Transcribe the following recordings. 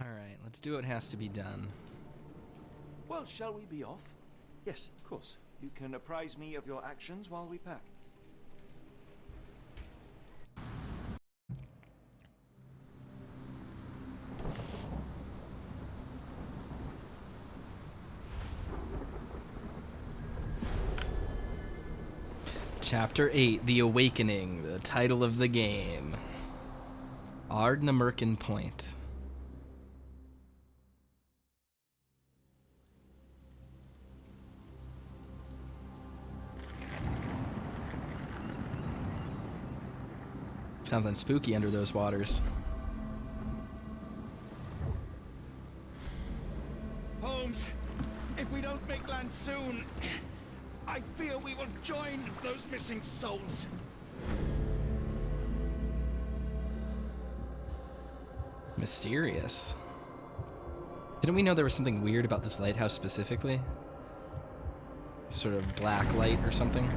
Alright, let's do what has to be done. Well, shall we be off? Yes, of course. You can apprise me of your actions while we pack. Chapter 8, The Awakening, the title of the game. Ardnamurken Point. Something spooky under those waters. Holmes, if we don't make land soon, I fear we will join those missing souls. Mysterious. Didn't we know there was something weird about this lighthouse specifically? Sort of black light or something?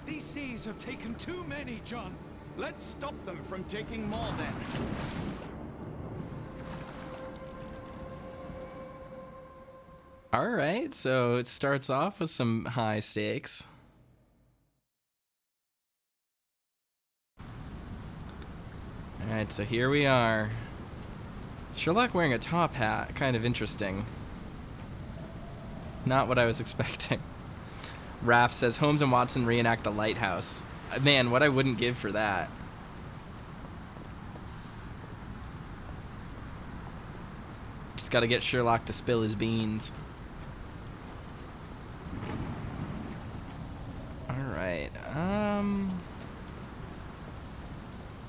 These seas have taken too many, John. Let's stop them from taking more then. Alright, so it starts off with some high stakes. Alright, so here we are. Sherlock wearing a top hat, kind of interesting. Not what I was expecting. Raph says, Holmes and Watson reenact the Lighthouse. Man, what I wouldn't give for that. Just gotta get Sherlock to spill his beans. Alright,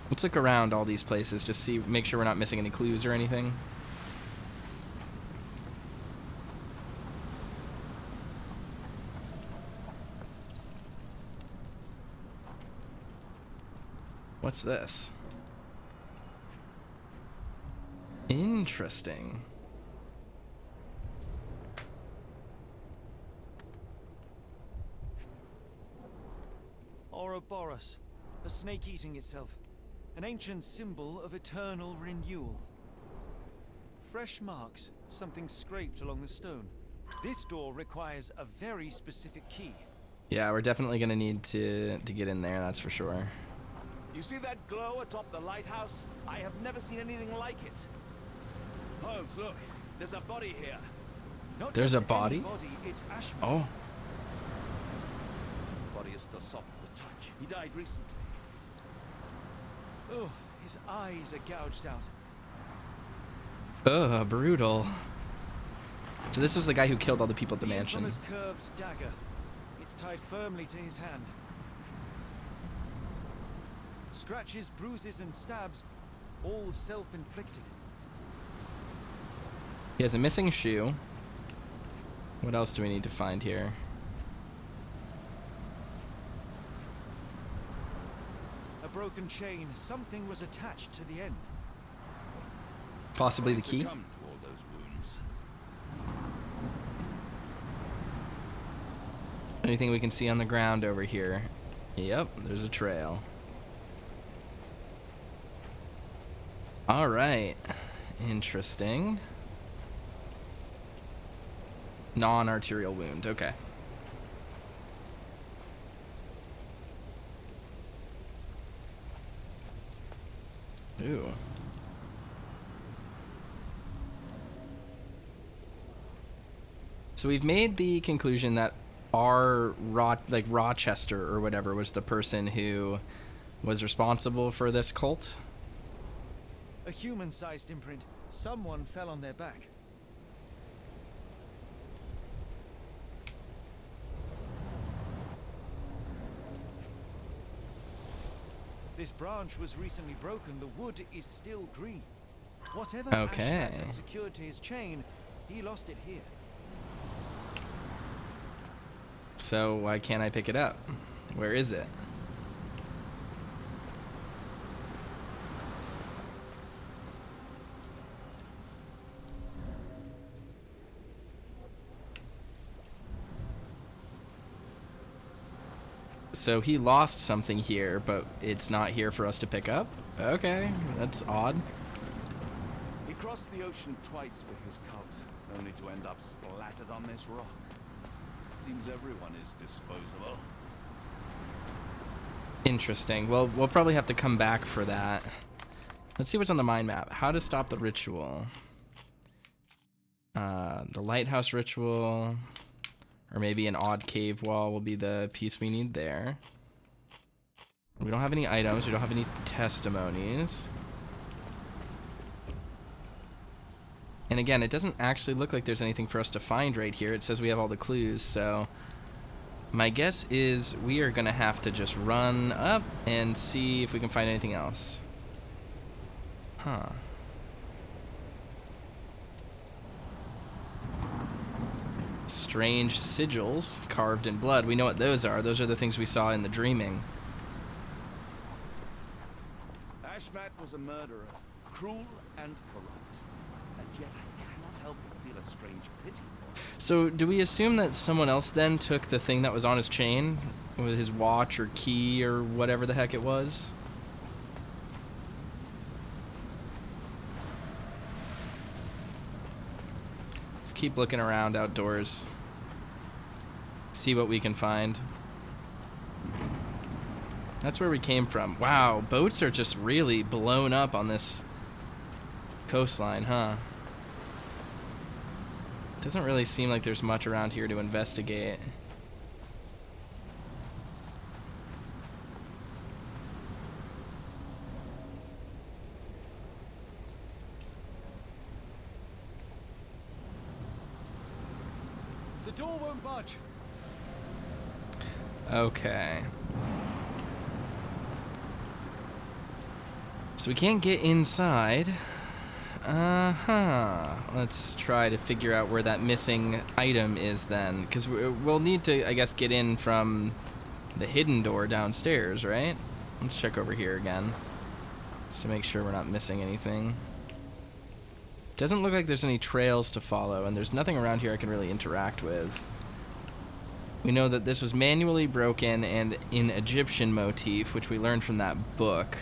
let's look around all these places, just make sure we're not missing any clues or anything. What's this? Interesting. Ouroboros, a snake eating itself. An ancient symbol of eternal renewal. Fresh marks, something scraped along the stone. This door requires a very specific key. Yeah, we're definitely gonna need to get in there, that's for sure. You see that glow atop the lighthouse? I have never seen anything like it. Holmes, look, there's a body here. Not There's just a body? any body, it's Ashman. Oh, The body is still soft to the touch. He died recently. Oh, his eyes are gouged out. ugh, brutal. So this was the guy who killed all the people at the mansion. Infamous curved dagger. It's tied firmly to his hand. Scratches, bruises, and stabs, all self-inflicted. He has a missing shoe. What else do we need to find here? A broken chain. Something was attached to the end. Possibly the key? Succumbed to all those wounds. Anything we can see on the ground over here? Yep, there's a trail. All right, interesting. Non-arterial wound, okay. Ooh. So we've made the conclusion that Rochester or whatever was the person who was responsible for this cult. A human-sized imprint. Someone fell on their back. This branch was recently broken. The wood is still green. Whatever Okay. Ashmat had secured to his chain, he lost it here. So why can't I pick it up? Where is it? So he lost something here, but it's not here for us to pick up? Okay, that's odd. He crossed the ocean twice for his cubs, only to end up splattered on this rock. Seems everyone is disposable. Interesting. Well, we'll probably have to come back for that. Let's see what's on the mind map. How to stop the ritual. The lighthouse ritual, or maybe an odd cave wall will be the piece we need there. We don't have any items. We don't have any testimonies. And again, it doesn't actually look like there's anything for us to find right here. It says we have all the clues, so my guess is we are going to have to just run up and see if we can find anything else. Huh. Strange sigils carved in blood. We know what those are. Those are the things we saw in the dreaming. Ashmat was a murderer, cruel and corrupt. And yet I cannot help but feel a strange pity for him. So do we assume that someone else then took the thing that was on his chain with his watch or key or whatever the heck it was? Let's keep looking around outdoors. See what we can find. That's where we came from. Wow, boats are just really blown up on this coastline, huh? Doesn't really seem like there's much around here to investigate. The door won't budge. Okay. So we can't get inside. Let's try to figure out where that missing item is then. Because we'll need to, I guess, get in from the hidden door downstairs, right? Let's check over here again. Just to make sure we're not missing anything. Doesn't look like there's any trails to follow, and there's nothing around here I can really interact with. We know that this was manually broken and in Egyptian motif, which we learned from that book.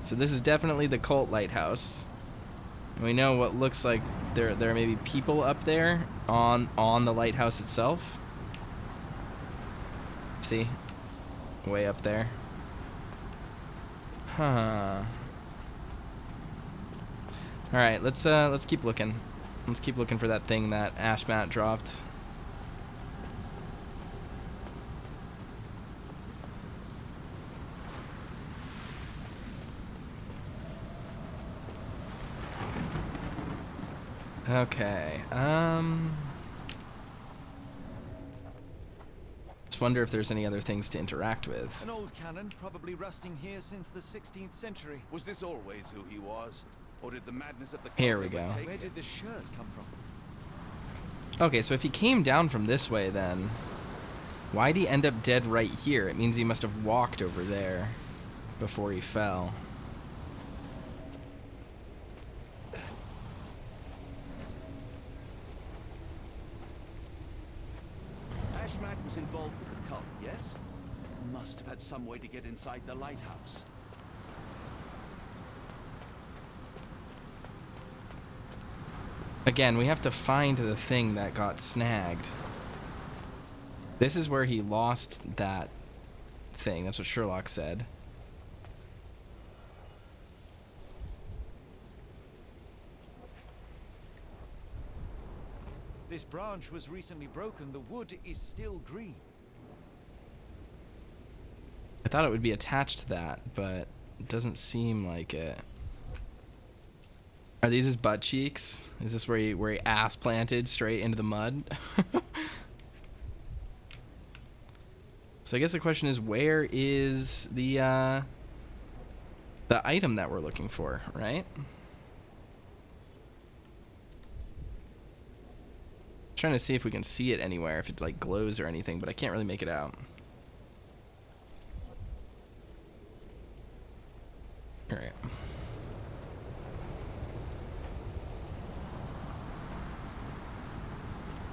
So this is definitely the cult lighthouse. And we know what looks like there may be people up there on the lighthouse itself. See? Way up there. Huh. Alright, let's keep looking. Let's keep looking for that thing that Ashmat dropped. Okay, just wonder if there's any other things to interact with. An old cannon, probably rusting here since the 16th century. Was this always who he was? Or did the madness of the Here we cult go. overtake Where him? did the shirt come from? Okay, so if he came down from this way then, why'd he end up dead right here? It means he must have walked over there before he fell. Ashmat was involved with the cult, yes? Must have had some way to get inside the lighthouse. Again, we have to find the thing that got snagged. This is where he lost that thing. That's what Sherlock said. This branch was recently broken. The wood is still green. I thought it would be attached to that, but it doesn't seem like it. Are these his butt cheeks? Is this where he ass planted straight into the mud? So I guess the question is, where is the item that we're looking for, right? Trying to see if we can see it anywhere, if it like glows or anything, but I can't really make it out. All right.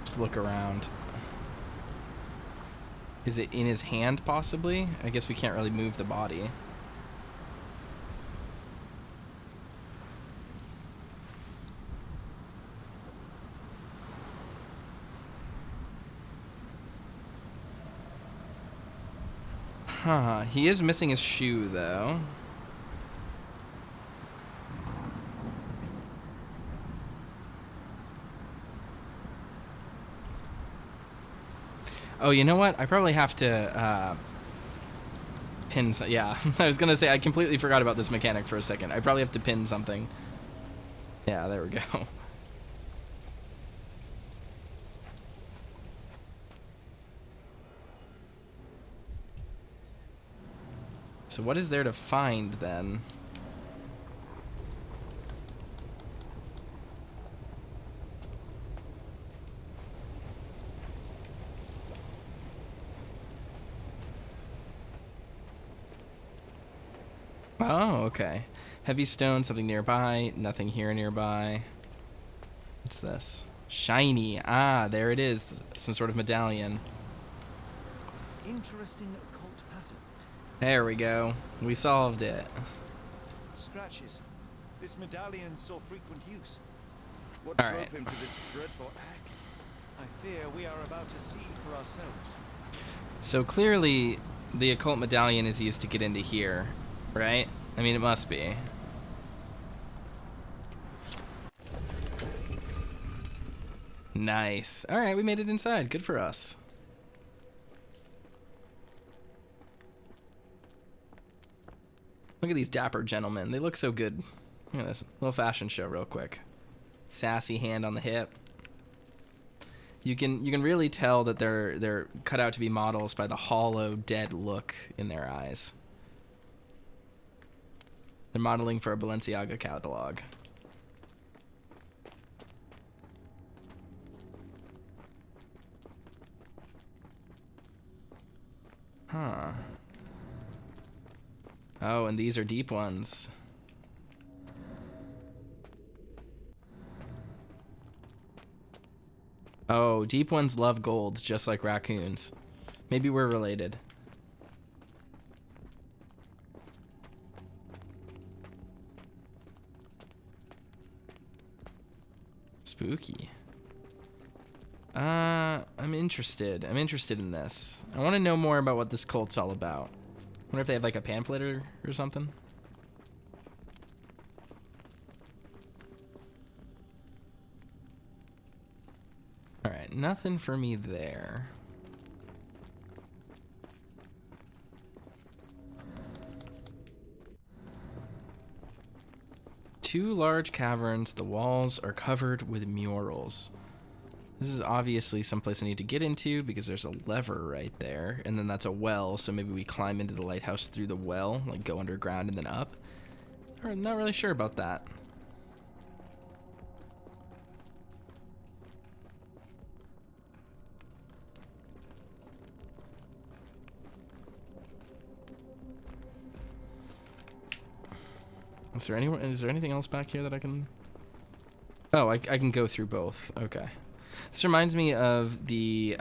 Let's look around. Is it in his hand, possibly? I guess we can't really move the body. Huh, he is missing his shoe, though. Oh, you know what? I probably have to pin. Yeah, I was gonna say I completely forgot about this mechanic for a second. I probably have to pin something. Yeah, there we go. So what is there to find then? Oh, okay. Heavy stone, something nearby. Nothing here nearby. What's this? Shiny. Ah, there it is. Some sort of medallion. Interesting occult pattern. There we go. We solved it. Scratches. This medallion saw frequent use. What All drove right. him to this dreadful act? I fear we are about to see for ourselves. So clearly, the occult medallion is used to get into here, right? I mean, it must be. Nice. All right, we made it inside. Good for us. Look at these dapper gentlemen. They look so good. Look at this little fashion show real quick. Sassy hand on the hip. You can really tell that they're cut out to be models by the hollow, dead look in their eyes. They're modeling for a Balenciaga catalog. Huh. Oh, and these are deep ones. Oh, deep ones love golds just like raccoons. Maybe we're related. Spooky. I'm interested. I'm interested in this. I want to know more about what this cult's all about. I wonder if they have like a pamphlet or something. Alright, nothing for me there. Two large caverns. The walls are covered with murals. This is obviously someplace I need to get into because there's a lever right there. And then that's a well, so maybe we climb into the lighthouse through the well, like go underground and then up. I'm not really sure about that. Is there anything else back here that I can... Oh, I can go through both. Okay. This reminds me of the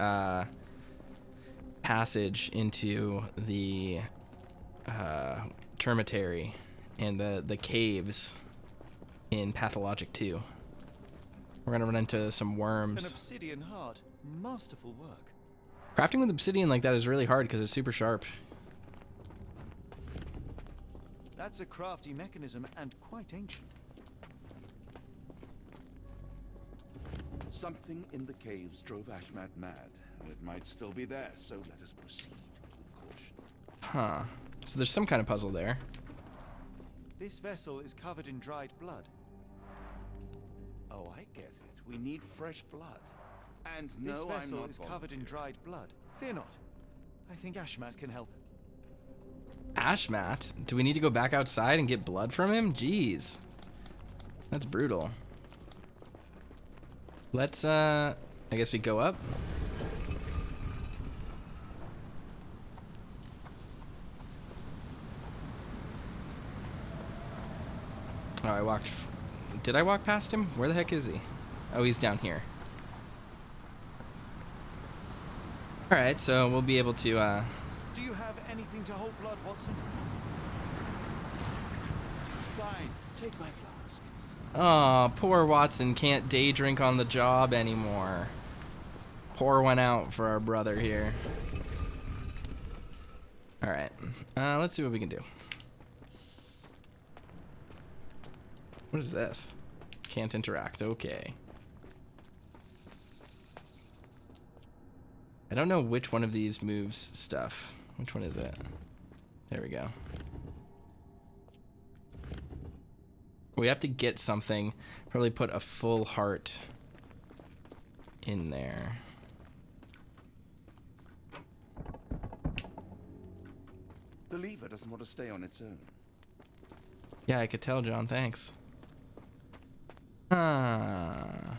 passage into the termitary and the caves in Pathologic 2. We're gonna run into some An worms. obsidian heart. Masterful work. Crafting with obsidian like that is really hard because it's super sharp. That's a crafty mechanism and quite ancient. Something in the caves drove Ashmat mad, and it might still be there, so let us proceed with caution. Huh. So there's some kind of puzzle there. This vessel is covered in dried blood. Oh, I get it. We need fresh blood. And no, This vessel I'm not is covered in dried blood. Fear not. I think Ashmat can help. Ashmat? Do we need to go back outside and get blood from him? Jeez. That's brutal. Let's, I guess we go up. Oh, did I walk past him? Where the heck is he? Oh, he's down here. All right, so we'll be able to. Do you have anything to hold blood, Watson? Fine, take my flask. Oh, poor Watson can't day drink on the job anymore. Pour one out for our brother here. All right, let's see what we can do. What is this? Can't interact. Okay. I don't know which one of these moves stuff. Which one is it? There we go. We have to get something. Probably put a full heart in there. The lever doesn't want to stay on its own. Yeah, I could tell, John. Thanks. Ah.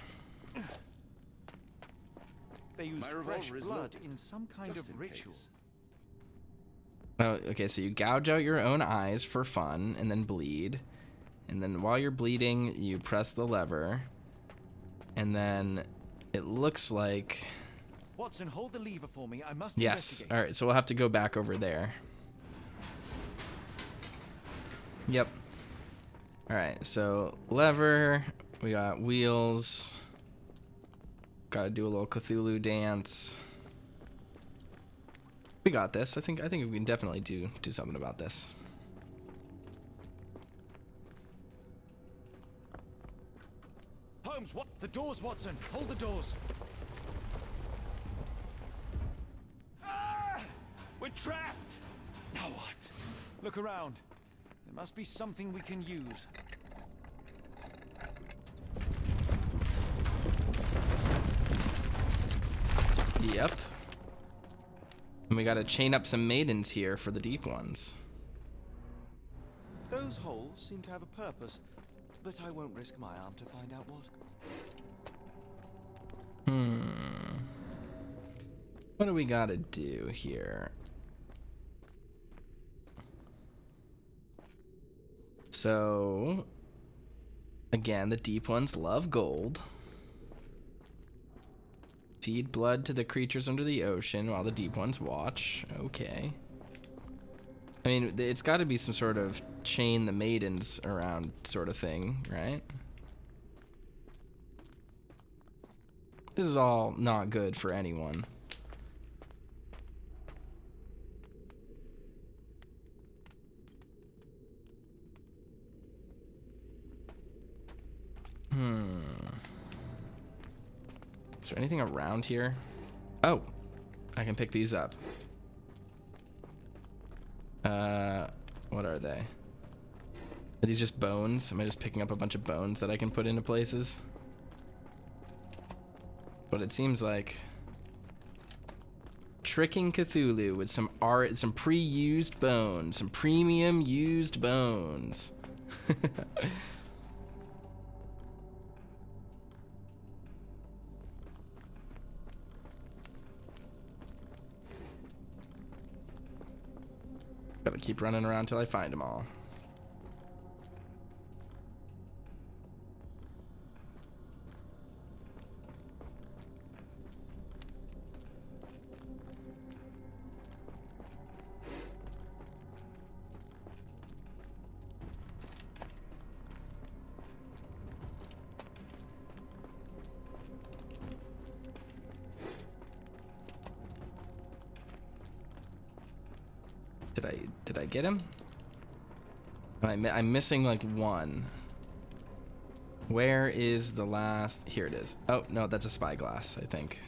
They used My fresh revolver is blood loaded, in some kind just of in ritual. case. Oh, okay, so you gouge out your own eyes for fun and then bleed. And then while you're bleeding, you press the lever. And then it looks like... Watson, hold the lever for me. I must Yes. investigate. All right, so we'll have to go back over there. Yep. All right, so lever. We got wheels. Got to do a little Cthulhu dance. We got this. I think we can definitely do something about this. Holmes, what? The doors, Watson. Hold the doors. Ah! We're trapped! Now what? Look around. There must be something we can use. Yep. And we got to chain up some maidens here for the deep ones. Those holes seem to have a purpose, but I won't risk my arm to find out what. What do we got to do here? So, again, the deep ones love gold. Feed blood to the creatures under the ocean while the deep ones watch. Okay. I mean, it's got to be some sort of chain the maidens around sort of thing, right? This is all not good for anyone. Is there anything around here? Oh, I can pick these up. What are they? Are these just bones? Am I just picking up a bunch of bones that I can put into places? But it seems like tricking Cthulhu with some art, some pre-used bones, some premium used bones. Gotta keep running around till I find them all. Did I get him? I'm missing like one. Where is the last? Here it is. Oh, no, that's a spyglass, I think.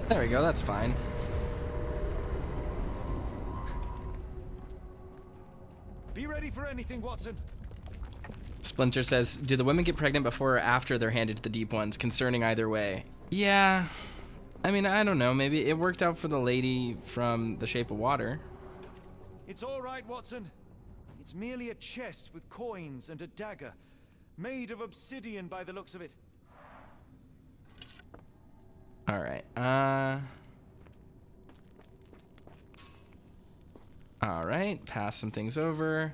There we go, that's fine. Be ready for anything, Watson. Splinter says, do the women get pregnant before or after they're handed to the deep ones? Concerning either way. Yeah. I mean, I don't know. Maybe it worked out for the lady from The Shape of Water. It's all right, Watson. It's merely a chest with coins and a dagger, made of obsidian by the looks of it. All right. All right. Pass some things over.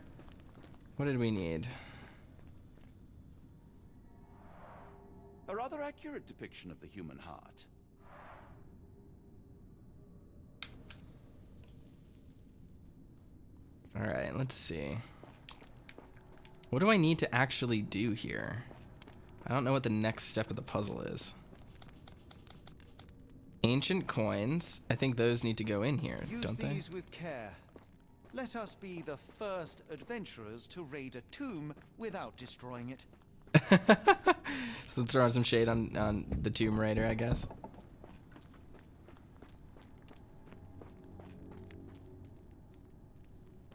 What did we need? A rather accurate depiction of the human heart. All right, let's see. What do I need to actually do here? I don't know what the next step of the puzzle is. Ancient coins. I think those need to go in here, don't they? Use these with care. Let us be the first adventurers to raid a tomb without destroying it. So throwing some shade on the Tomb Raider, I guess.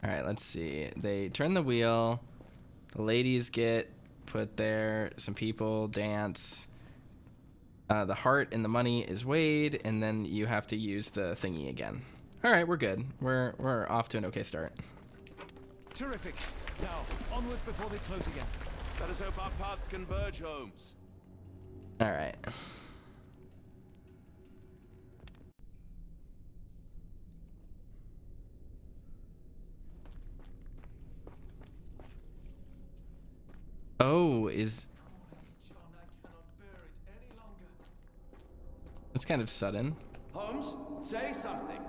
All right, let's see. They turn the wheel. The ladies get put there. Some people dance. The heart and the money is weighed, and then you have to use the thingy again. All right, we're good. We're off to an okay start. Terrific. Now, onward before they close again. Let us hope our paths converge, Holmes. All right. Oh, is... John, I cannot bear it any longer. It's kind of sudden. Holmes, say something.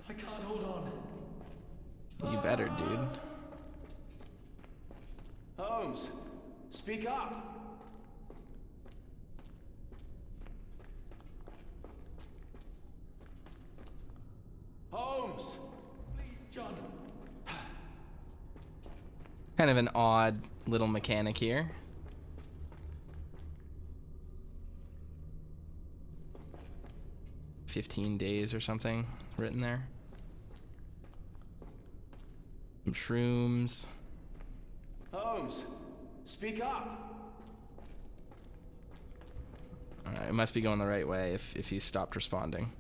I can't hold on. You better, dude. Holmes, speak up. Holmes! Please, John. Kind of an odd little mechanic here. "15 days" or something written there. Some shrooms. Holmes, speak up. All right, it must be going the right way if he stopped responding.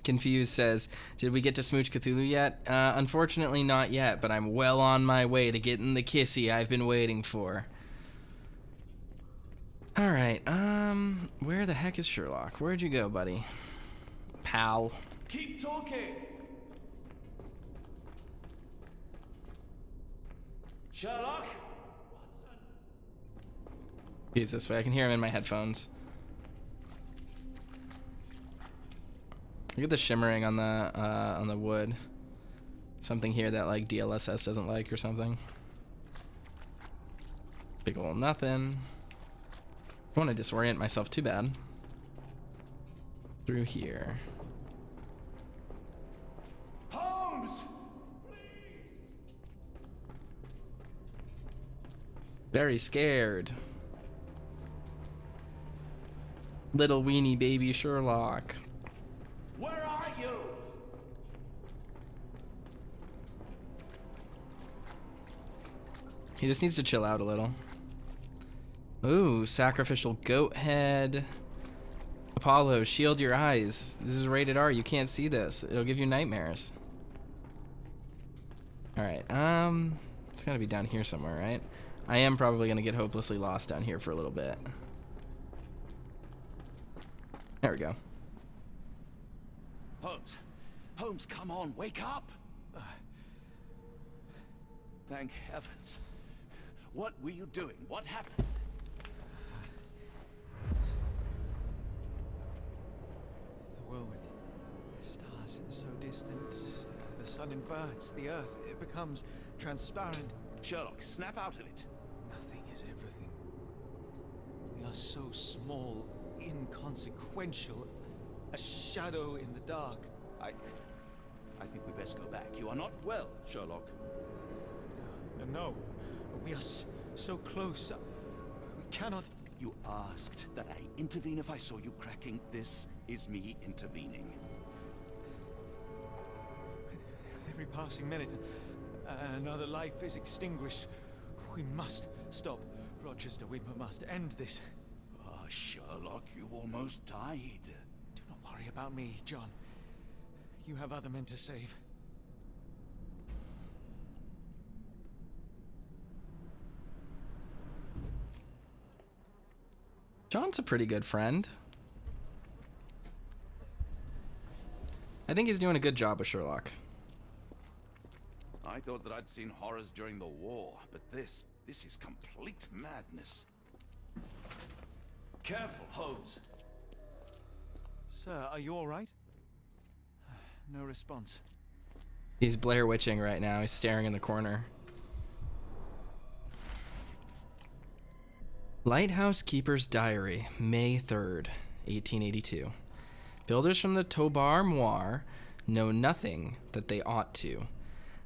Confused says, "Did we get to Smooch Cthulhu yet? Unfortunately not yet, but I'm well on my way to getting the kissy I've been waiting for." All right, where the heck is Sherlock? Where'd you go, buddy? Pal. Keep talking. Sherlock? Watson. He's this way. I can hear him in my headphones. Look at the shimmering on the wood. Something here that like DLSS doesn't like or something. Big ol' nothing. I don't want to disorient myself too bad. Through here. Holmes! Very scared. Little weenie baby Sherlock. Where are you? He just needs to chill out a little. Ooh, sacrificial goat head. Apollo, shield your eyes. This is rated R. You can't see this. It'll give you nightmares. All right. It's gotta be down here somewhere, right? I am probably gonna get hopelessly lost down here for a little bit. There we go. Holmes. Holmes, come on, wake up. Thank heavens. What were you doing? What happened? The whirlwind. The stars are so distant. The sun inverts the earth. It becomes transparent. Sherlock, snap out of it. Nothing is everything. We are so small, inconsequential. A shadow in the dark. I think we best go back. You are not well, Sherlock. No. We are so close. We cannot. You asked that I intervene if I saw you cracking. This is me intervening. With every passing minute, another life is extinguished. We must stop. Rochester, we must end this. Ah, Sherlock, you almost died. Do not worry about me, John. You have other men to save. John's a pretty good friend. I think he's doing a good job with Sherlock. I thought that I'd seen horrors during the war, but this This is complete madness. Careful, Holmes. Sir, are you all right? No response. He's Blair Witching right now. He's staring in the corner. Lighthouse Keeper's Diary, May 3rd, 1882. Builders from the Tobar Moir know nothing that they ought to.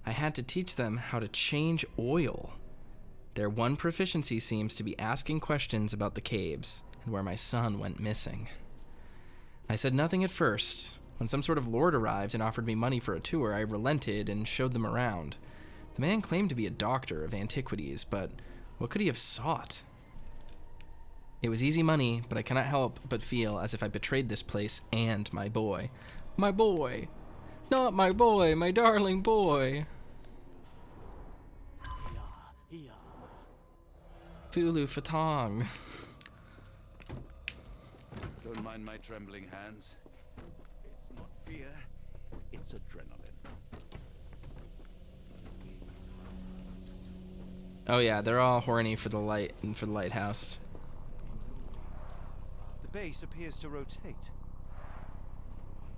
I had to teach them how to change oil. Their one proficiency seems to be asking questions about the caves and where my son went missing. I said nothing at first. When some sort of lord arrived and offered me money for a tour, I relented and showed them around. The man claimed to be a doctor of antiquities, but what could he have sought? It was easy money, but I cannot help but feel as if I betrayed this place and my boy. My boy! Not my boy, my darling boy! Thulu Fatong. Don't mind my trembling hands. It's not fear, it's adrenaline. Oh yeah, they're all horny for the light and for the lighthouse. The base appears to rotate.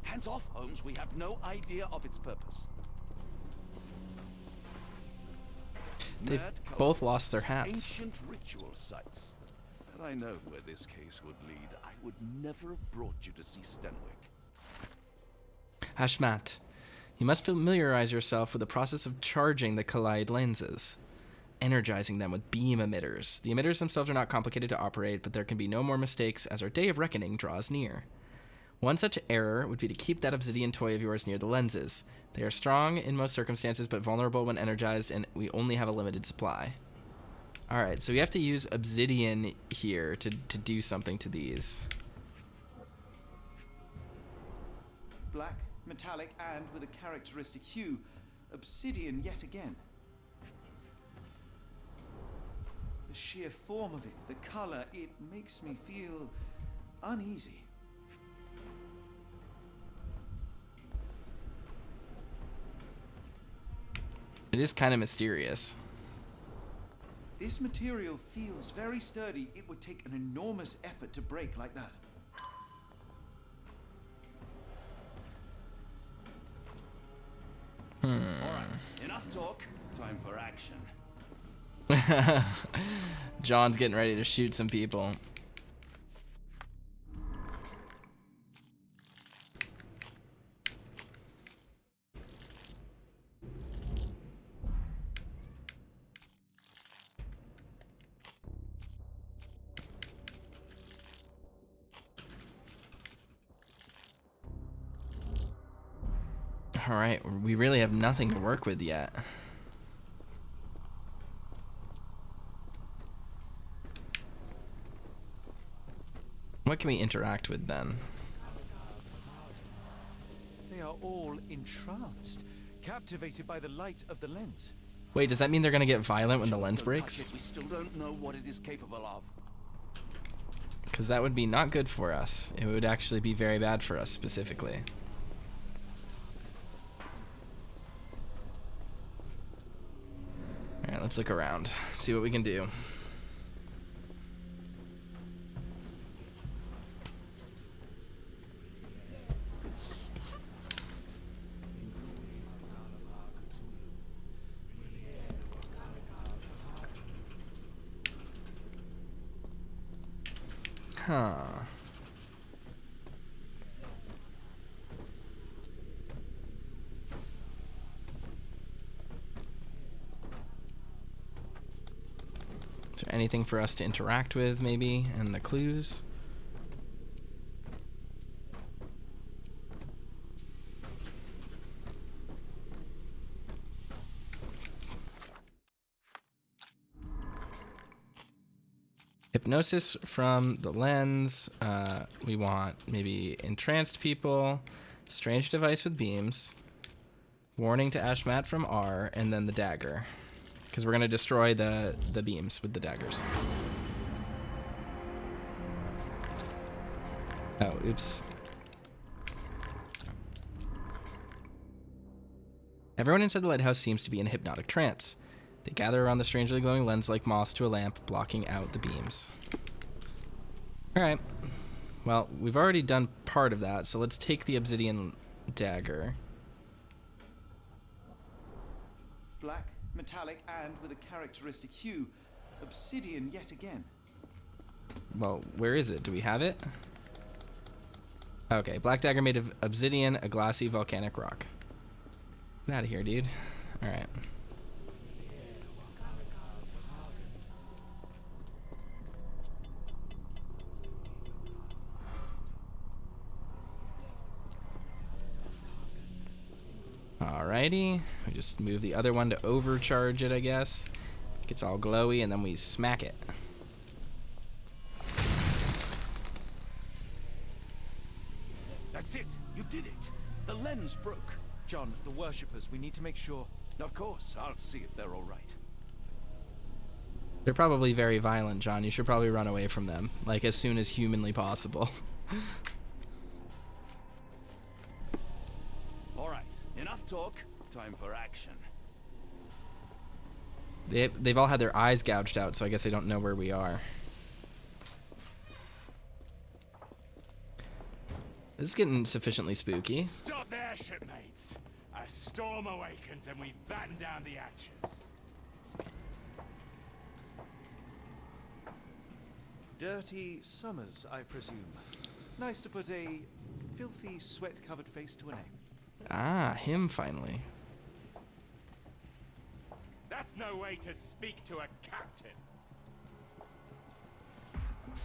Hands off, Holmes. We have no idea of its purpose. They've Mad both cults, lost their hats. Ancient ritual sites. Had I known where this case would lead, I would never have brought you to see Stenwick. Hashmat, you must familiarize yourself with the process of charging the Kaleid lenses, energizing them with beam emitters. The emitters themselves are not complicated to operate, but there can be no more mistakes as our day of reckoning draws near. One such error would be to keep that obsidian toy of yours near the lenses. They are strong in most circumstances, but vulnerable when energized, and we only have a limited supply. Alright, so we have to use obsidian here to do something to these. Black, metallic, and with a characteristic hue. Obsidian yet again. The sheer form of it, the color, it makes me feel uneasy. It is kind of mysterious. This material feels very sturdy. It would take an enormous effort to break like that. All right, enough talk. Time for action. John's getting ready to shoot some people. All right, we really have nothing to work with yet. What can we interact with then? They are all entranced, captivated by the light of the lens. Wait, does that mean they're gonna get violent when the lens Don't touch breaks? it. We still don't know what it is capable of. Because that would be not good for us. It would actually be very bad for us specifically. Alright, let's look around. See what we can do. Huh. Is there anything for us to interact with, maybe, and the clues? Hypnosis from the lens. We want maybe entranced people, strange device with beams, warning to Ashmat from R, and then the dagger. Because we're going to destroy the beams with the daggers. Oh, oops. Everyone inside the lighthouse seems to be in a hypnotic trance. They gather around the strangely glowing lens like moths to a lamp, blocking out the beams. Alright. Well, we've already done part of that, so let's take the obsidian dagger. Black, metallic, and with a characteristic hue. Obsidian yet again. Well, where is it? Do we have it? Okay, black dagger made of obsidian, a glassy volcanic rock. Get out of here, dude. Alright. Alrighty. We just move the other one to overcharge it, I guess. Gets all glowy, and then we smack it. That's it. You did it. The lens broke. John, the worshippers, we need to make sure. Of course, I'll see if they're all right. They're probably very violent, John. You should probably run away from them, like as soon as humanly possible. All right, enough talk. Time for action. They've all had their eyes gouged out, so I guess they don't know where we are. This is getting sufficiently spooky. Stop there, shipmates. A storm awakens and we've battened down the hatches. Dirty Summers, I presume. Nice to put a filthy, sweat-covered face to a name. Ah, him finally. That's no way to speak to a captain.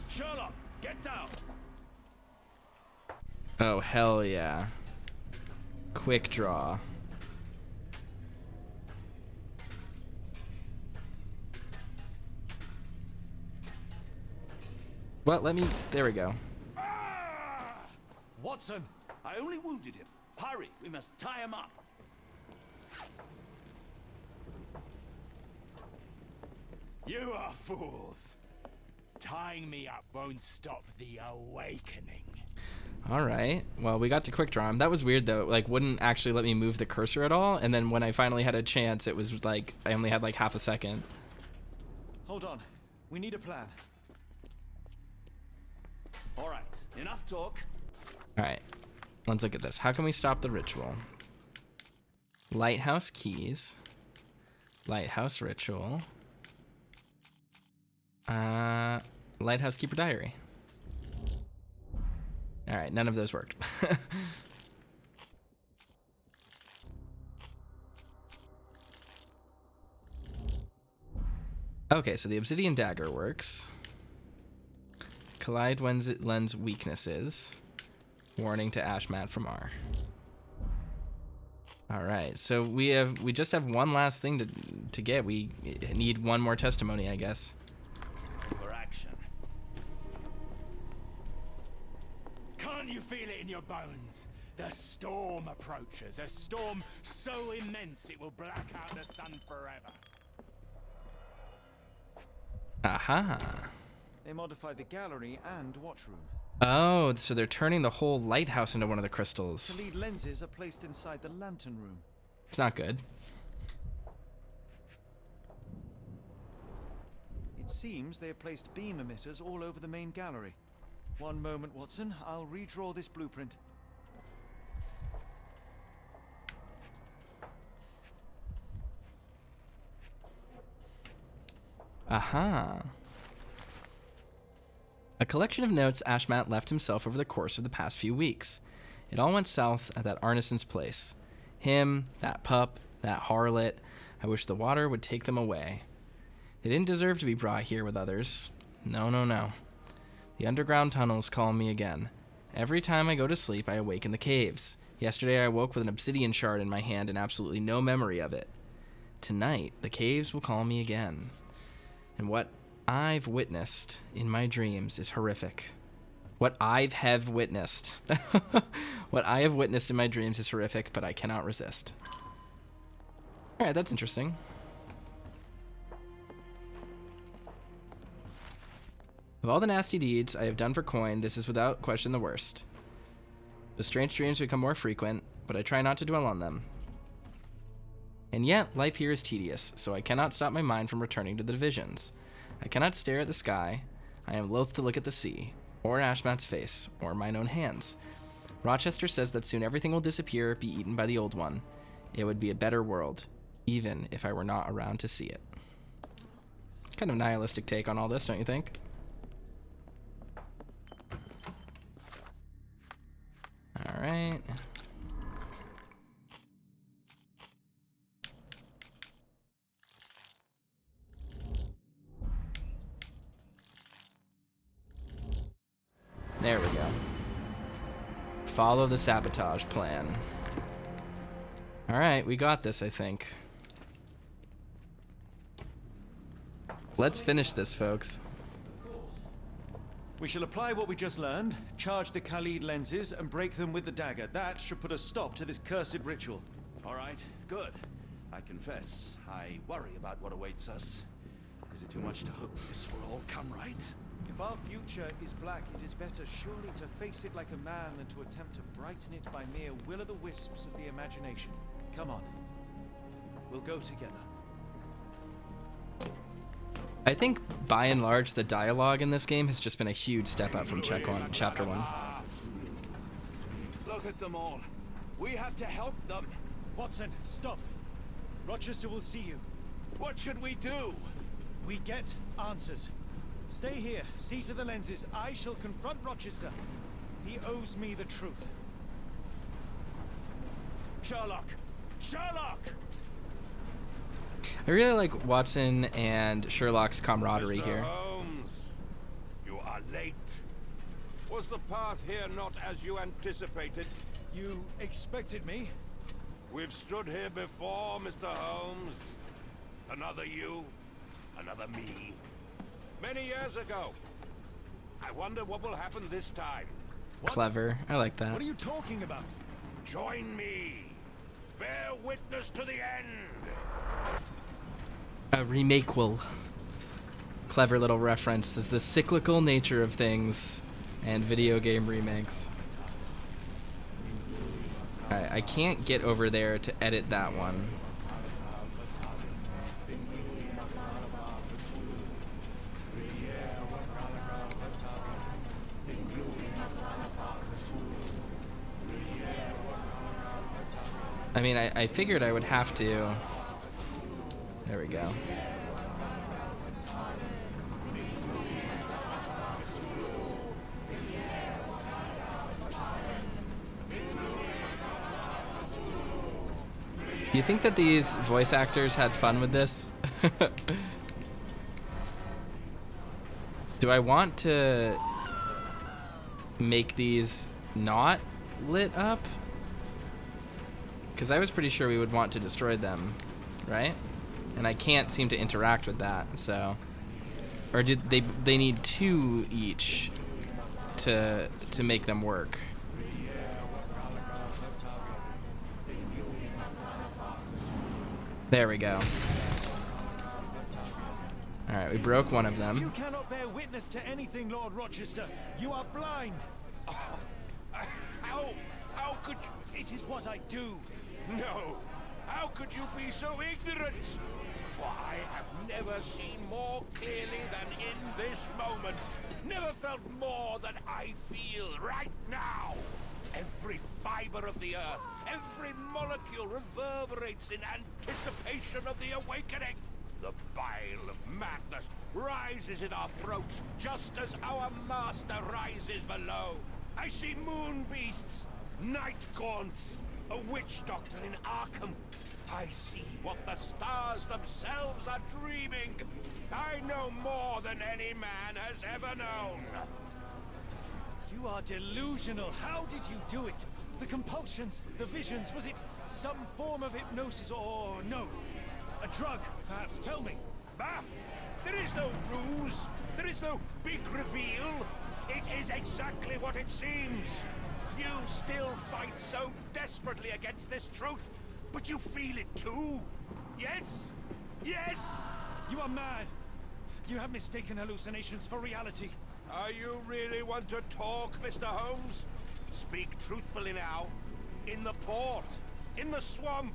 Sherlock, get down. Oh, hell yeah. Quick draw. Well, let me... There we go. Watson, I only wounded him. Hurry, we must tie him up. You are fools. Tying me up won't stop the awakening. All right. Well, we got to quick draw him. That was weird, though. Like, wouldn't actually let me move the cursor at all. And then when I finally had a chance, it was like, I only had like half a second. Hold on. We need a plan. All right, enough talk. All right. Let's look at this. How can we stop the ritual? Lighthouse keys. Lighthouse ritual. Lighthouse keeper diary. All right, none of those worked. Okay, so the obsidian dagger works. Collide lens weaknesses. Warning to Ashmat from R. All right, so we just have one last thing to get. We need one more testimony, I guess. For action. Can't you feel it in your bones? The storm approaches. A storm so immense it will black out the sun forever. Aha. They modified the gallery and watchroom. Oh, so they're turning the whole lighthouse into one of the The crystals. lead lenses are placed inside the lantern room. It's not good. It seems they have placed beam emitters all over the main gallery. One moment, Watson. I'll redraw this blueprint. Aha. A collection of notes Ashmat left himself over the course of the past few weeks. It all went south at that Arneson's place. Him, that pup, that harlot. I wish the water would take them away. They didn't deserve to be brought here with others. No, no, no. The underground tunnels call me again. Every time I go to sleep, I awake in the caves. Yesterday, I woke with an obsidian shard in my hand and absolutely no memory of it. Tonight, the caves will call me again. And what I've witnessed in my dreams is horrific. What I have witnessed. What I have witnessed in my dreams is horrific, but I cannot resist. Alright, that's interesting. Of all the nasty deeds I have done for coin, this is without question the worst. The strange dreams become more frequent, but I try not to dwell on them. And yet, life here is tedious, so I cannot stop my mind from returning to the visions. I cannot stare at the sky. I am loath to look at the sea, or Ashmat's face, or mine own hands. Rochester says that soon everything will disappear, be eaten by the old one. It would be a better world, even if I were not around to see it. Kind of nihilistic take on all this, don't you think? All right. There we go. Follow the sabotage plan. All right, we got this, I think. Let's finish this, folks. We shall apply what we just learned, charge the Khalid lenses, and break them with the dagger. That should put a stop to this cursed ritual. All right, good. I confess, I worry about what awaits us. Is it too much to hope this will all come right? If our future is black, it is better surely to face it like a man than to attempt to brighten it by mere will-o'-the-wisps of the imagination. Come on. We'll go together. I think, by and large, the dialogue in this game has just been a huge step up from Chapter 1. Look at them all. We have to help them. Watson, stop. Rochester will see you. What should we do? We get answers. Stay here, see to the lenses. I shall confront Rochester. He owes me the truth. Sherlock! Sherlock! I really like Watson and Sherlock's camaraderie Mr. here. Holmes, you are late. Was the path here not as you anticipated? You expected me? We've stood here before, Mr. Holmes. Another you, another me. Many years ago. I wonder what will happen this time. What? Clever. I like that. What are you talking about? Join me. Bear witness to the end. A remakequel. Clever little reference. This is the cyclical nature of things and video game remakes. Alright, I can't get over there to edit that one. I mean, I figured I would have to. There we go. You think that these voice actors had fun with this? Do I want to make these not lit up? Because I was pretty sure we would want to destroy them, right? And I can't seem to interact with that, so... Or did they need two each to make them work? There we go. Alright, we broke one of them. You cannot bear witness to anything, Lord Rochester. You are blind. How could you? It is what I do. No. How could you be so ignorant? For I have never seen more clearly than in this moment. Never felt more than I feel right now. Every fiber of the earth, every molecule reverberates in anticipation of the awakening. The bile of madness rises in our throats just as our master rises below. I see moon beasts, night gaunts, a witch doctor in Arkham. I see what the stars themselves are dreaming. I know more than any man has ever known. You are delusional. How did you do it? The compulsions, the visions, was it some form of hypnosis or no? A drug, perhaps? Tell me. Bah! There is no ruse. There is no big reveal. It is exactly what it seems. You still fight so desperately against this truth, but you feel it too. Yes? Yes? You are mad. You have mistaken hallucinations for reality. Are you really want to talk, Mr. Holmes? Speak truthfully now. In the port, in the swamp,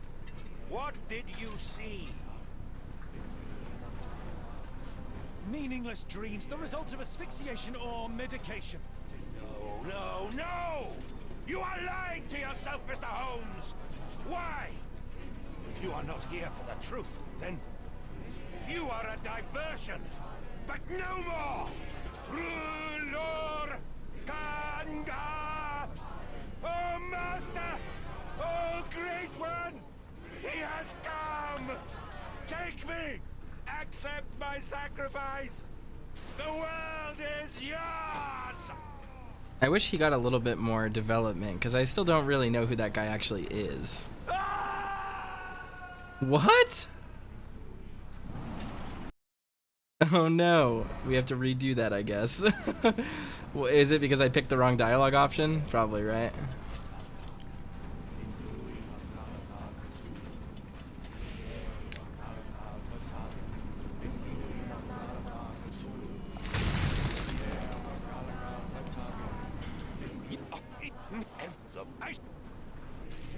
What did you see? Meaningless dreams, the result of asphyxiation or medication. No, no, no! You are lying to yourself, Mr. Holmes! Why? If you are not here for the truth, then you are a diversion. But no more! Rulor Kanga! Oh, Master! Oh, Great One! He has come! Take me! Accept my sacrifice! The world is yours! I wish he got a little bit more development, because I still don't really know who that guy actually is. What? Oh no, we have to redo that, I guess. Well, is it because I picked the wrong dialogue option? Probably, right?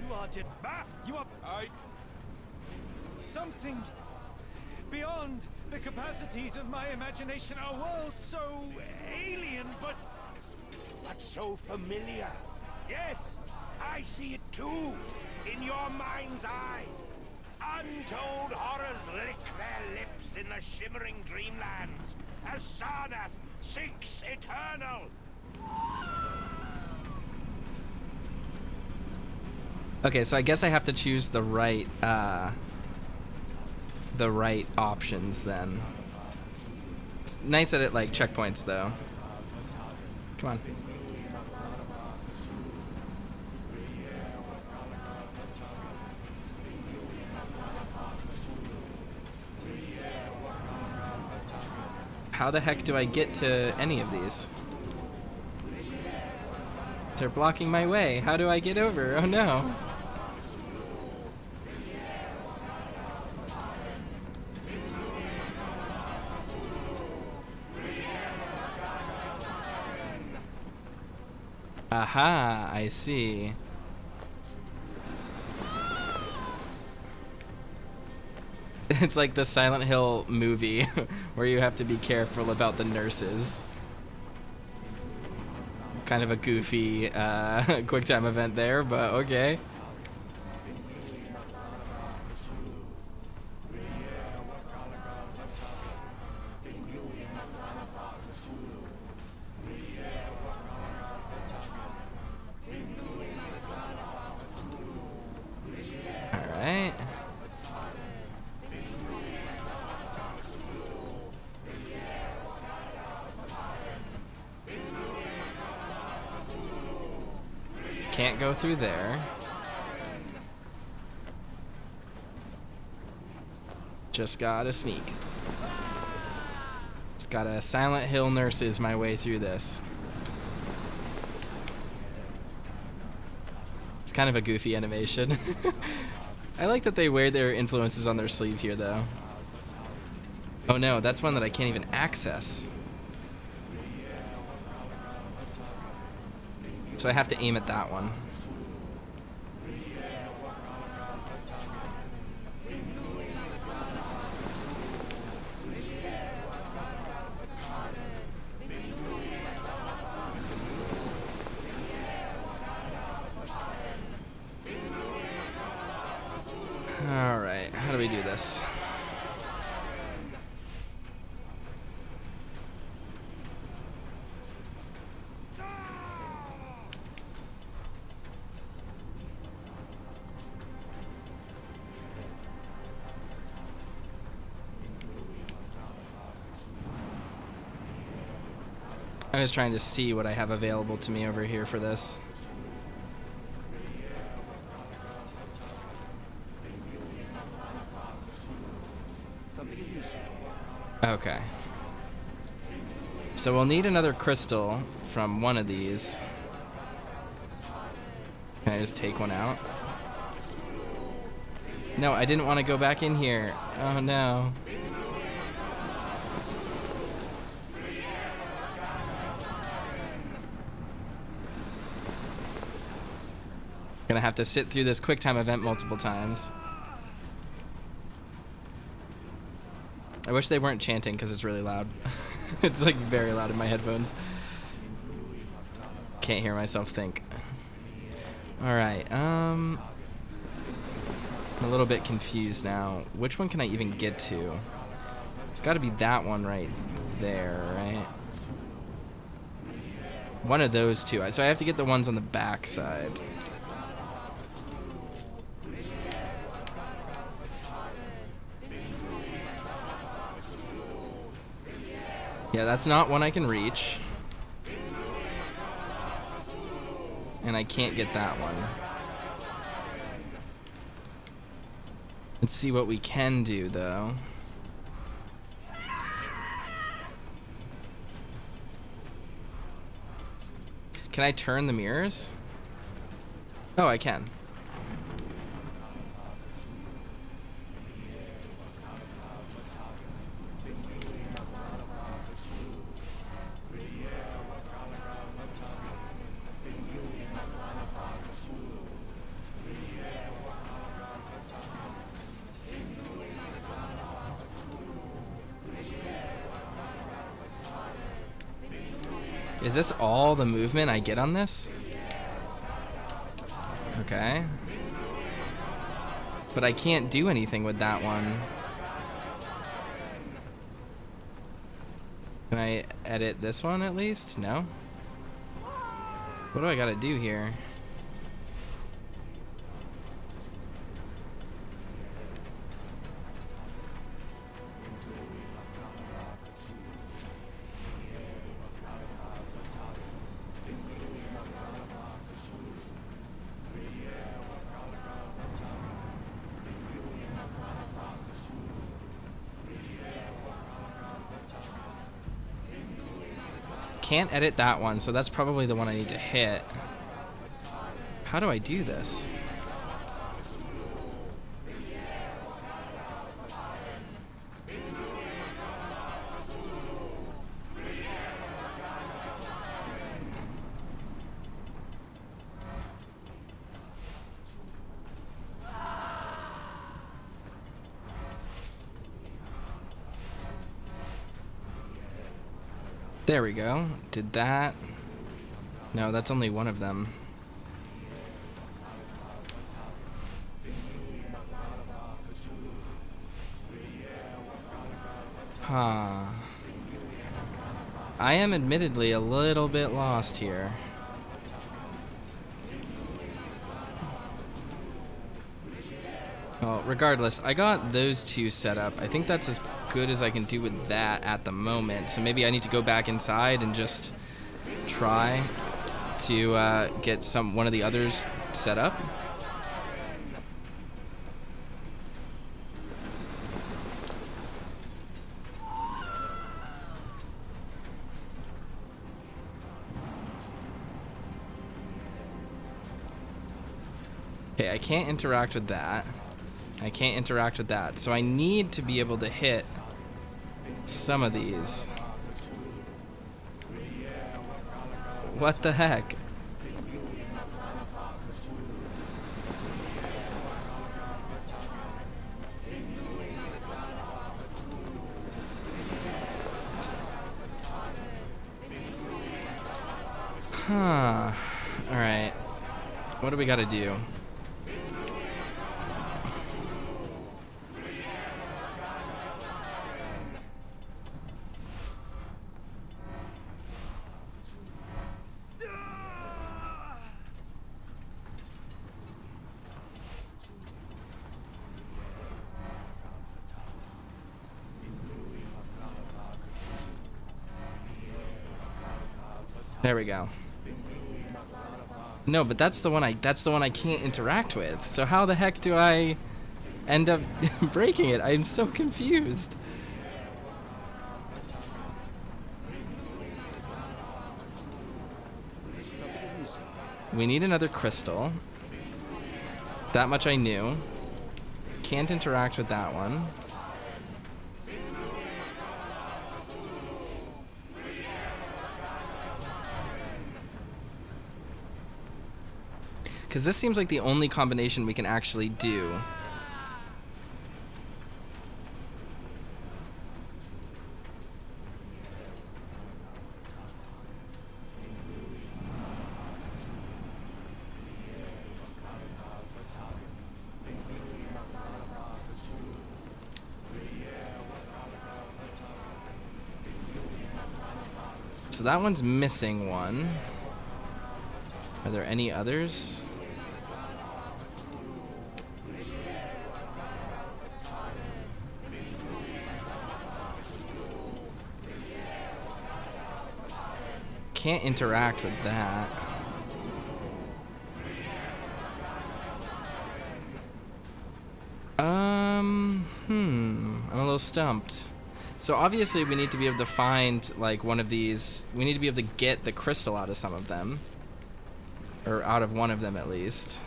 You are dead. You are something beyond the capacities of my imagination. A world so alien, but so familiar. Yes, I see it too, in your mind's eye. Untold horrors lick their lips in the shimmering dreamlands as Sarnath sinks eternal. Okay, so I guess I have to choose the right options then. It's nice that it like checkpoints though. Come on. How the heck do I get to any of these? They're blocking my way. How do I get over? Oh no. Aha, I see. It's like the Silent Hill movie where you have to be careful about the nurses. Kind of a goofy quick time event there, but okay. Alright. Can't go through there. Just gotta sneak. Just gotta Silent Hill nurses my way through this. It's kind of a goofy animation. I like that they wear their influences on their sleeve here, though. Oh no, that's one that I can't even access. So I have to aim at that one. All right, how do we do this? I was trying to see what I have available to me over here for this. Okay. So we'll need another crystal from one of these. Can I just take one out? No, I didn't want to go back in here. Oh no. Gonna have to sit through this QuickTime event multiple times. I wish they weren't chanting because it's really loud. It's like very loud in my headphones. Can't hear myself think. Alright, I'm a little bit confused now. Which one can I even get to? It's got to be that one right there, right? One of those two. So I have to get the ones on the back side. Yeah, that's not one I can reach. And I can't get that one. Let's see what we can do, though. Can I turn the mirrors? Oh, I can. Is this all the movement I get on this? Okay. But I can't do anything with that one. Can I edit this one at least? No? What do I gotta do here? Can't edit that one, so that's probably the one I need to hit. How do I do this? There we go. Did that? No, that's only one of them. Huh. I am admittedly a little bit lost here. Well, regardless, I got those two set up. I think that's as good as I can do with that at the moment. So maybe I need to go back inside and just try to get one of the others set up. Okay, I can't interact with that. I can't interact with that. So I need to be able to hit some of these. What the heck? Huh. Alright. What do we gotta do? There we go. No, but that's the one I can't interact with. So how the heck do I end up breaking it? I'm so confused. We need another crystal. That much I knew. Can't interact with that one. Because this seems like the only combination we can actually do. So that one's missing one. Are there any others? Can't interact with that. I'm a little stumped. So obviously we need to be able to find like one of these. We need to be able to get the crystal out of some of them. Or out of one of them at least.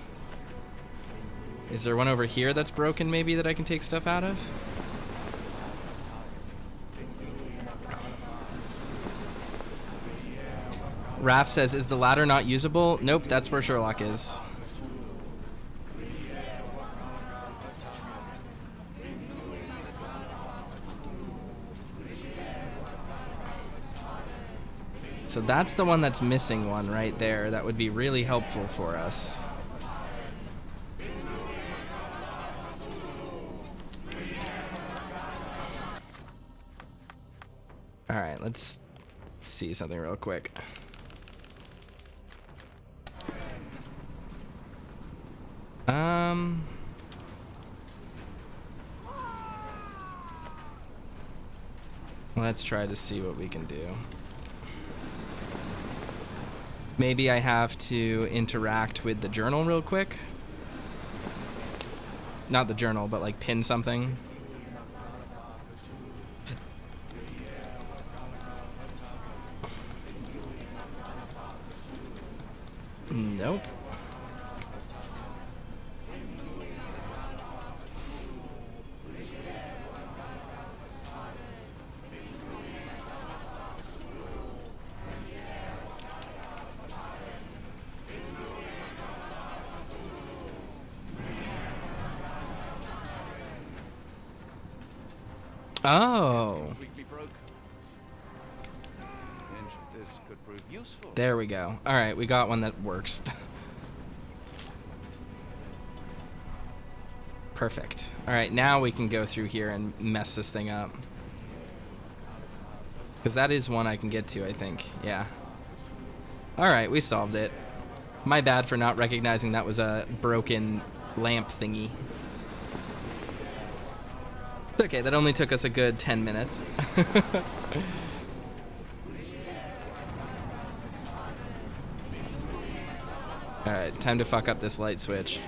Is there one over here that's broken maybe that I can take stuff out of? Raph says, is the ladder not usable? Nope, that's where Sherlock is. So that's the one that's missing one right there. That would be really helpful for us. All right, let's see something real quick. Let's try to see what we can do. Maybe I have to interact with the journal real quick. Not the journal, but like pin something. Nope. Oh. There we go. All right, we got one that works. Perfect. All right, now we can go through here and mess this thing up. Because that is one I can get to, I think. Yeah. All right, we solved it. My bad for not recognizing that was a broken lamp thingy. It's okay, that only took us a good 10 minutes. Alright, time to fuck up this light switch.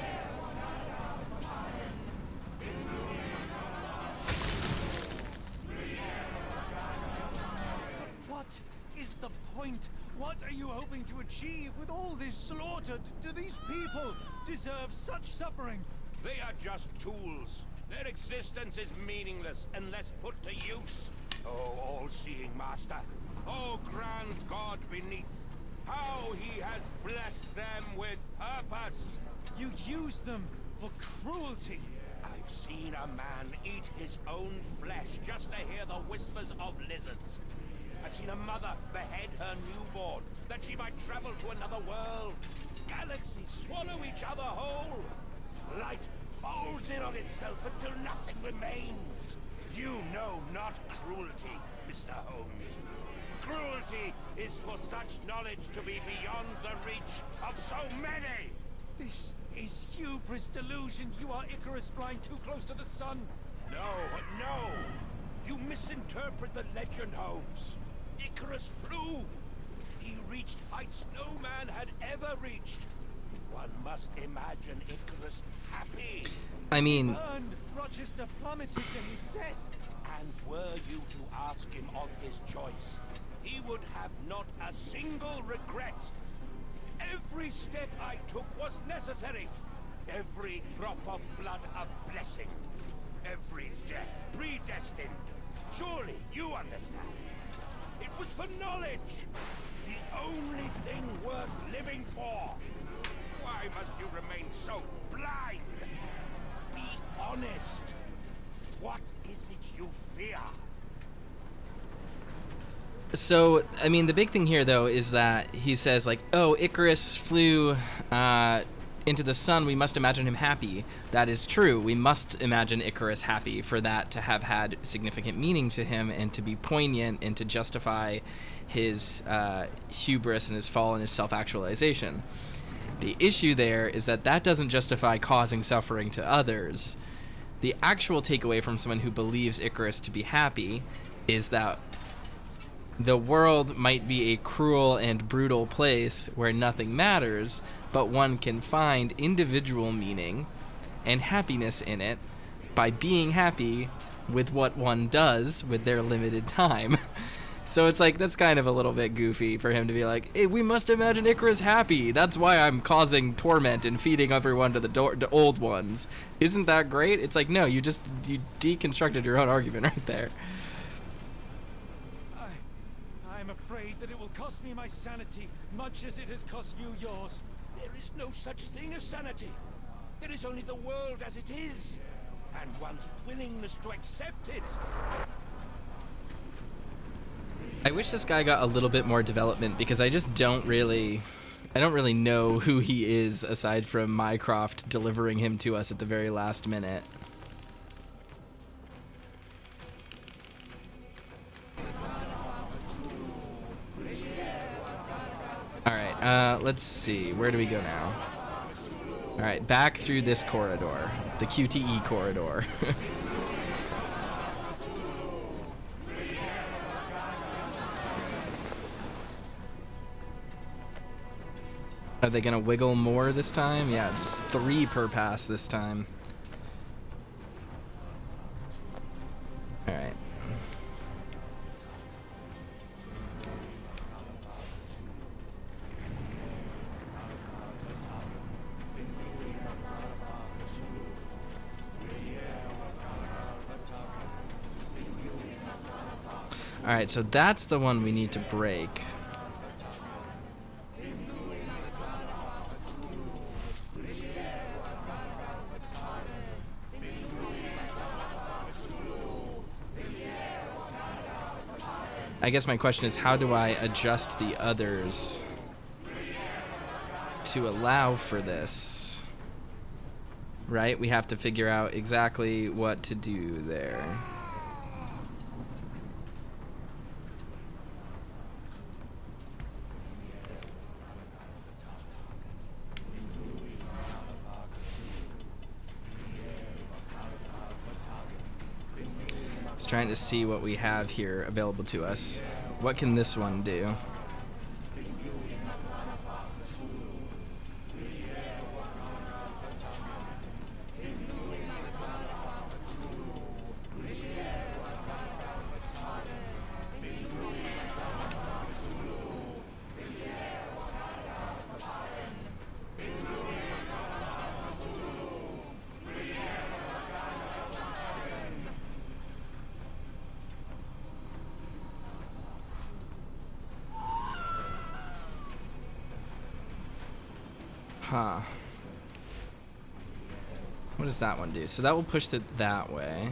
What is the point? What are you hoping to achieve with all this slaughter? Do these people deserve such suffering? They are just tools. Their existence is meaningless unless put to use. Oh, all-seeing master. Oh, grand God beneath. How he has blessed them with purpose. You use them for cruelty. I've seen a man eat his own flesh just to hear the whispers of lizards. I've seen a mother behead her newborn that she might travel to another world. Galaxies swallow each other whole. Light folds in on itself until nothing remains. You know not cruelty, Mr. Holmes. Cruelty is for such knowledge to be beyond the reach of so many. This is hubris delusion. You are Icarus flying too close to the sun. No. You misinterpret the legend, Holmes. Icarus flew. He reached heights no man had ever reached. One must imagine Icarus happy. I mean... Burned. Rochester plummeted to his death. And were you to ask him of his choice, he would have not a single regret. Every step I took was necessary. Every drop of blood a blessing. Every death predestined. Surely you understand. It was for knowledge. The only thing worth living for. Why must you remain so blind? Be honest. What is it you fear? So, I mean, the big thing here, though, is that he says, like, oh, Icarus flew into the sun, we must imagine him happy. That is true. We must imagine Icarus happy for that to have had significant meaning to him and to be poignant and to justify his hubris and his fall and his self-actualization. The issue there is that that doesn't justify causing suffering to others. The actual takeaway from someone who believes Icarus to be happy is that the world might be a cruel and brutal place where nothing matters, but one can find individual meaning and happiness in it by being happy with what one does with their limited time. So it's like, that's kind of a little bit goofy for him to be like, hey, we must imagine Icarus happy. That's why I'm causing torment and feeding everyone to the old ones. Isn't that great? It's like, no, you deconstructed your own argument right there. I'm afraid that it will cost me my sanity, much as it has cost you yours. There is no such thing as sanity. There is only the world as it is, and one's willingness to accept it. I wish this guy got a little bit more development, because I just don't really know who he is aside from Mycroft delivering him to us at the very last minute. Alright, let's see. Where do we go now? Alright, back through this corridor. The QTE corridor. Are they gonna wiggle more this time? Yeah, just 3 per pass this time. Alright. Alright, so that's the one we need to break. I guess my question is, how do I adjust the others to allow for this? Right? We have to figure out exactly what to do there. Trying to see what we have here available to us. What can this one do? Huh. What does that one do? So that will push it that way.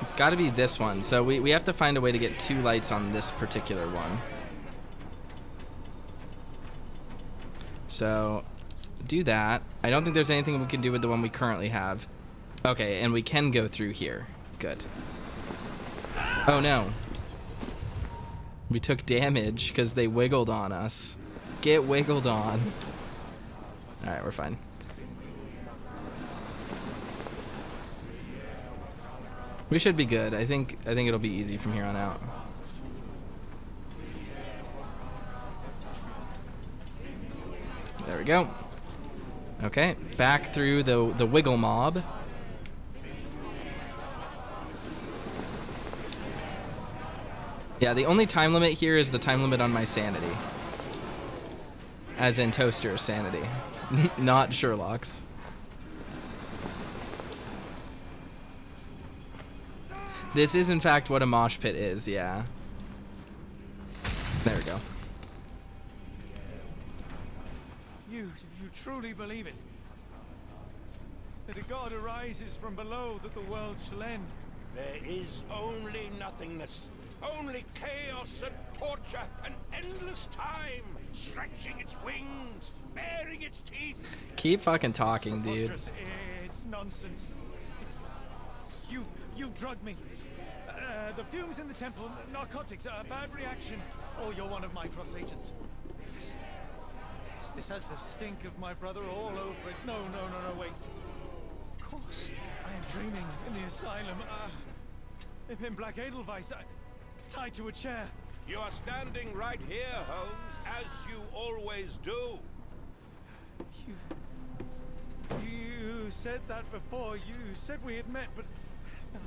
It's got to be this one. So we have to find a way to get 2 lights on this particular one. So do that. I don't think there's anything we can do with the one we currently have. Okay, and we can go through here. Good. Oh no. We took damage because they wiggled on us. Get wiggled on. Alright, we're fine. We should be good. I think it'll be easy from here on out. There we go. Okay, back through the wiggle mob. Yeah, the only time limit here is the time limit on my sanity. As in Toaster's sanity. Not Sherlock's. This is, in fact, what a mosh pit is, yeah. There we go. You truly believe it? That a god arises from below, that the world shall end? There is only nothingness, only chaos and torture and endless time, stretching its wings, baring its teeth. Keep fucking talking, dude. It's nonsense. It's... You've drugged me. The fumes in the temple, narcotics, a bad reaction. Oh, you're one of my cross agents. Yes. Yes, this has the stink of my brother all over it. No, wait. Of course, I am dreaming in the asylum. In Black Edelweiss, tied to a chair. You are standing right here, Holmes, as you always do. You said that before. You said we had met, but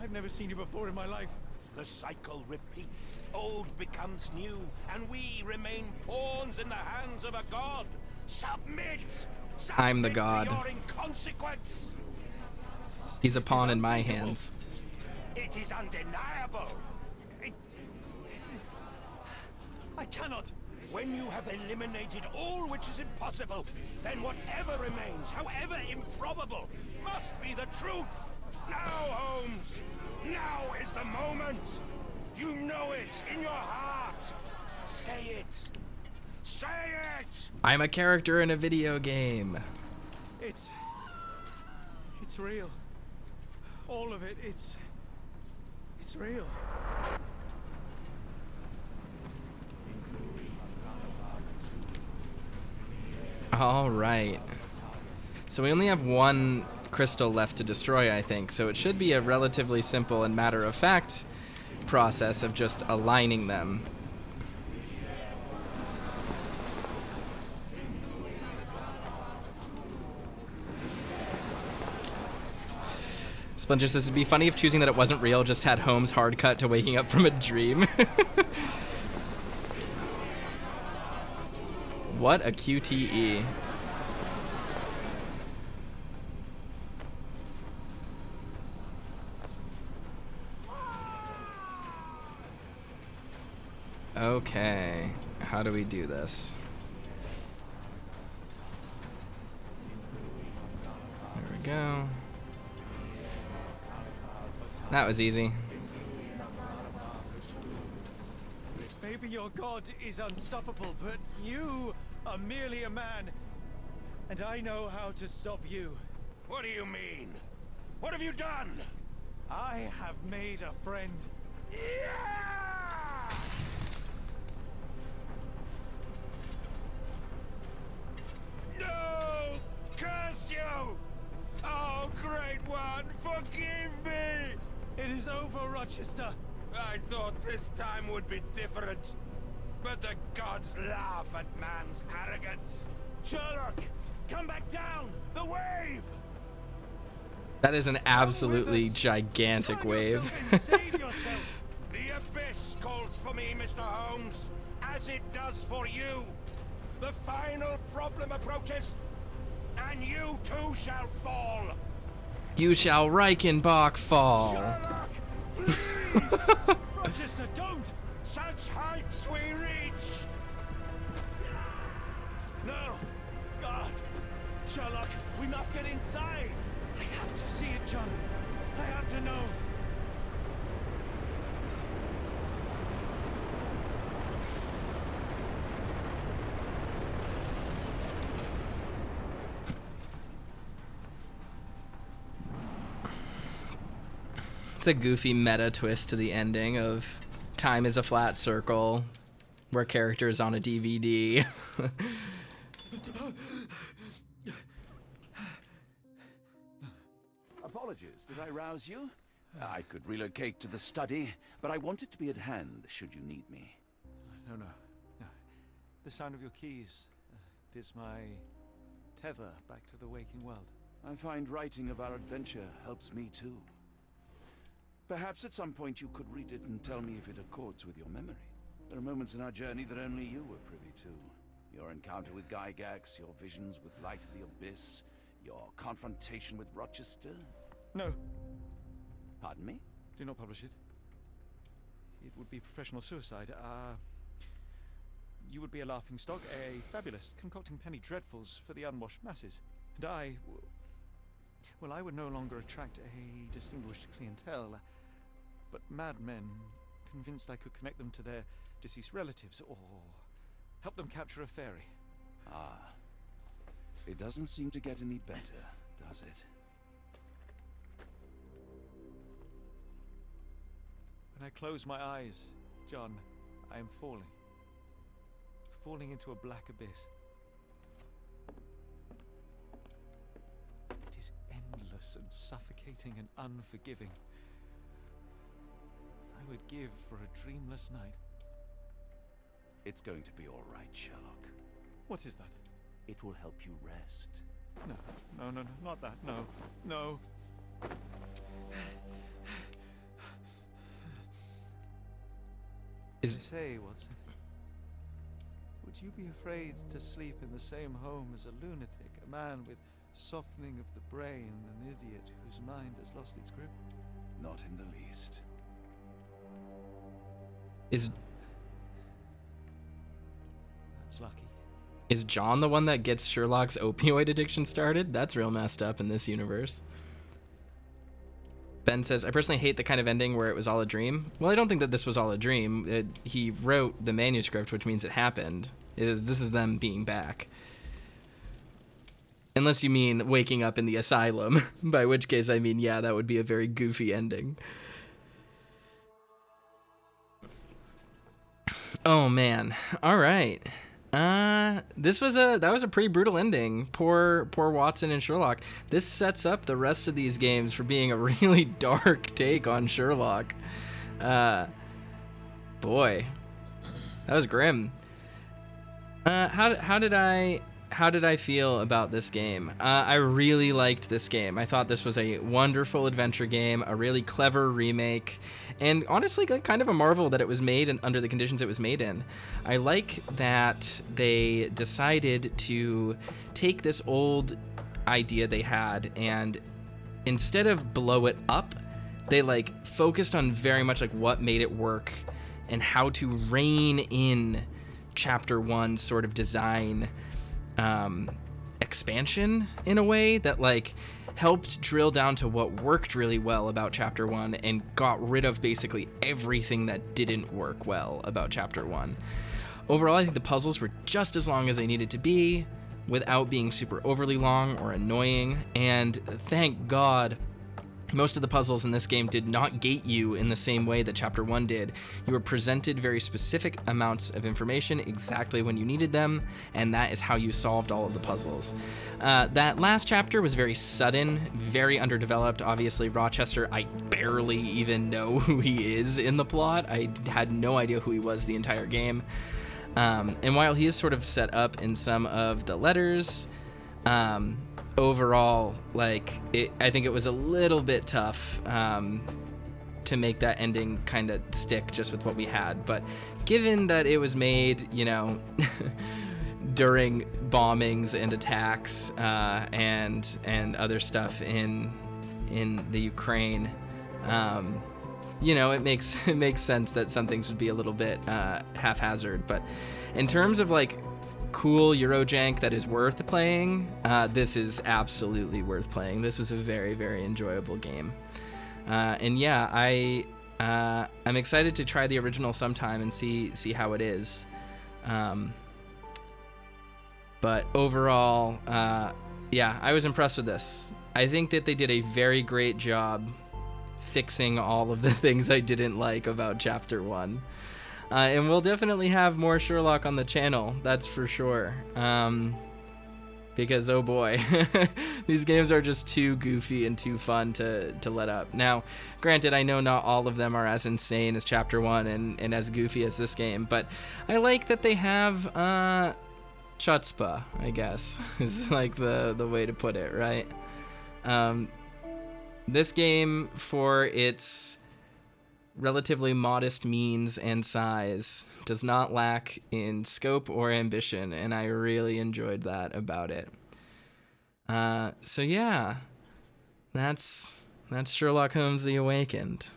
I've never seen you before in my life. The cycle repeats. Old becomes new, and we remain pawns in the hands of a god. Submit! I'm the god. To your inconsequence. He's a pawn in my hands. It is undeniable. I cannot. When you have eliminated all which is impossible, then whatever remains, however improbable, must be the truth. Now, Holmes, now is the moment. You know it in your heart. Say it. Say it. I'm a character in a video game. It's real. All of it. It's real. All right. So we only have one crystal left to destroy, I think. So it should be a relatively simple and matter-of-fact process of just aligning them. Splinter says it'd be funny if choosing that it wasn't real just had Holmes hard cut to waking up from a dream. What a QTE. Okay, how do we do this? There we go. That was easy. Maybe your god is unstoppable, but you are merely a man, and I know how to stop you. What do you mean? What have you done? I have made a friend. Yeah! No! Curse you! Oh, great one, forgive me! It is over, Rochester. I thought this time would be different. But the gods laugh at man's arrogance. Sherlock, come back down! The wave! That is an absolutely gigantic Turn wave. yourself and save yourself! The abyss calls for me, Mr. Holmes, as it does for you. The final problem approaches, and you too shall fall. You shall Reichenbach fall. Sherlock, please! Rochester, don't! Such heights we reach. No! God! Sherlock, we must get inside! I have to see it, John. I have to know. It's a goofy meta twist to the ending of time is a flat circle where character is on a DVD. Apologies, did I rouse you? I could relocate to the study, but I wanted to be at hand should you need me. No. The sound of your keys. It is my tether back to the waking world. I find writing of our adventure helps me too. Perhaps at some point you could read it and tell me if it accords with your memory. There are moments in our journey that only you were privy to. Your encounter with Gygax, your visions with Light of the Abyss, your confrontation with Rochester. No, Pardon me? do not publish it. It would be professional suicide. You would be a laughingstock, a fabulist, concocting penny dreadfuls for the unwashed masses. And I would no longer attract a distinguished clientele, but madmen convinced I could connect them to their deceased relatives or help them capture a fairy. Ah. It doesn't seem to get any better, does it? When I close my eyes, John, I am falling. Falling into a black abyss. It is endless and suffocating and unforgiving. I would give for a dreamless night. It's going to be all right, Sherlock. What is that? It will help you rest. No, not that. No. Say, Watson, would you be afraid to sleep in the same home as a lunatic, a man with softening of the brain, an idiot whose mind has lost its grip? Not in the least. That's lucky. Is John the one that gets Sherlock's opioid addiction started? That's real messed up in this universe. Ben says, I personally hate the kind of ending where it was all a dream. Well, I don't think that this was all a dream. He wrote the manuscript, which means it happened. This is them being back. Unless you mean waking up in the asylum, by which case, I mean, yeah, that would be a very goofy ending. Oh, man. All right. That was a pretty brutal ending. Poor Watson and Sherlock. This sets up the rest of these games for being a really dark take on Sherlock. Boy, that was grim. How did I feel about this game? I really liked this game. I thought this was a wonderful adventure game, a really clever remake, and honestly, kind of a marvel that it was made under the conditions it was made in. I like that they decided to take this old idea they had and instead of blow it up, they focused on very much what made it work and how to rein in Chapter One sort of design expansion in a way that helped drill down to what worked really well about Chapter One and got rid of basically everything that didn't work well about Chapter One. Overall, I think the puzzles were just as long as they needed to be without being super overly long or annoying, and thank God most of the puzzles in this game did not gate you in the same way that Chapter 1 did. You were presented very specific amounts of information exactly when you needed them, and that is how you solved all of the puzzles. That last chapter was very sudden, very underdeveloped. Obviously, Rochester, I barely even know who he is in the plot. I had no idea who he was the entire game. And while he is sort of set up in some of the letters, overall, I think it was a little bit tough to make that ending kind of stick just with what we had. But given that it was made, during bombings and attacks and other stuff in the Ukraine, it makes sense that some things would be a little bit haphazard. But in terms of cool Eurojank that is worth playing, this is absolutely worth playing. This was a very, very enjoyable game. And yeah, I'm excited to try the original sometime and see how it is. But overall, yeah, I was impressed with this. I think that they did a very great job fixing all of the things I didn't like about Chapter 1. And we'll definitely have more Sherlock on the channel, that's for sure. Because, oh boy, these games are just too goofy and too fun to let up. Now, granted, I know not all of them are as insane as Chapter 1 and as goofy as this game, but I like that they have chutzpah, I guess, is the way to put it, right? This game, for its relatively modest means and size does not lack in scope or ambition, and I really enjoyed that about it. So yeah, that's Sherlock Holmes: The Awakened.